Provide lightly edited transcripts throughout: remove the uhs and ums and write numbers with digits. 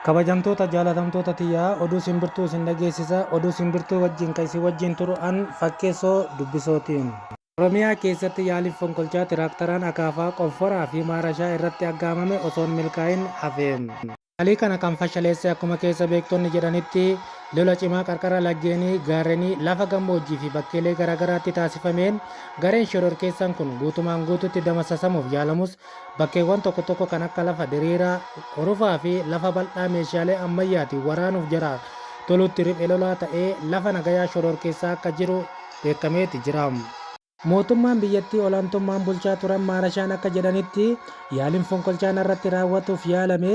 Kabajamtoota jaalatamtoota tiyyaa oduu simbirtuu isin dhageessisa. Oduu simbirtuu wajjin kan isin wajjin turu an fakkeessoo dubbisootiin. Oromiyaa keessatti yaaliif fonqolchaa tiraaktaraan akaafaa qonforaa fi maarashaa irratti aggaamame osoo hin milkaa'in hafe. Yaalii kana kan fashaleesse akkuma keessa beektonni jedhanitti lola cimaa qarqara laggeenii gaarrenii lafa gammoojjii fi bakkeelee garaagaraatti taasifameen gareen shororkeessaan kun guutumaan guututti damassasamuuf yaalamus bakkeewwan tokko tokko kan akka lafa diriiraa horofaa fi lafa bal'aa meeshaalee ammayyaatiin waraanuuf jara tolutti riphee lolaa ta'ee lafa nagayaa shororkeessaa akka jiru beekameeti jira. Mootummaan biyyattii olaantummaan bulchaa turan maarashaan akka jedhanitti yaaliin fonqolchaan irratti raawwatuuf yaalame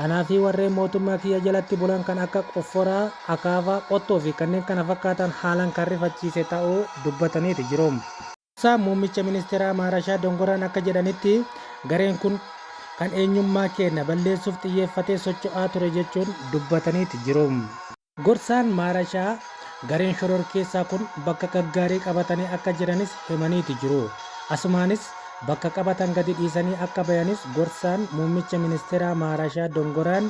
anaa fi warreen mootummaa kiyya jalatti bulan kan akka qofforaa, akaafaa, qottoo fi kanneen kana fakkaatan haalaan kan rifachiise ta'uu dubbataniiti jiru. Muummicha ministeeraa Maarashaa Dongoraan akka jedhanitti gareen kun kan eenyummaa keenya balleessuuf xiyyeeffatee socho'aa ture jechuun dubbataniiti jiru. Gorsaan Maarashaa gareen shororkeessaa kun bakka gaggaarii qabatanii akka jiranis himaniiti jiru. Asumaanis bakka qabatan gadi dhiisanii akka bayanis gorsaan muummicha ministeeraa Maarashaa Dongoraan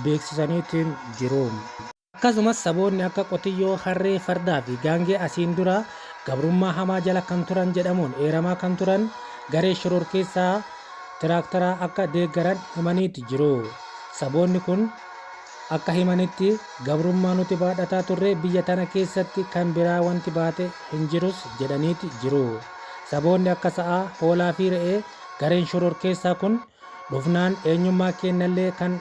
beeksisaniitiin jiru. Akkasumas saboonni akka qotiyyoo, harree, fardaa fi gaangee asiin dura gabrummaa hamaa jala kan turan jedhamuun eeramaa kan turan garee shororkeessaa tiraaktaraa akka deeggaran himaniiti jiru. Saboonni kun akka himanitti gabrummaa nuti baadhataa turre biyya tana keessatti kan biraa wanti baate hin jirus jedhaniiti jiru. Saboonni akka sa'aa, hoolaa fi re'ee gareen shororkeessaa kun dhufnaan eenyummaa keenyallee kan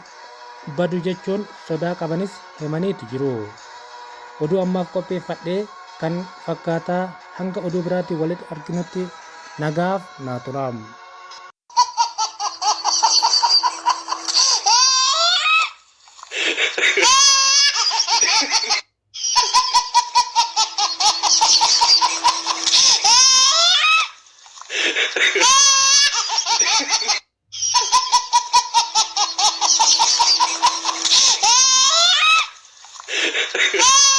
badu jechuun sodaa qabanis himaniiti jiru. Oduu ammaaf qopheeffadhee kan fakkaataa hanga oduu biraatti walitti arginutti nagaaf naa turaam. Yeah.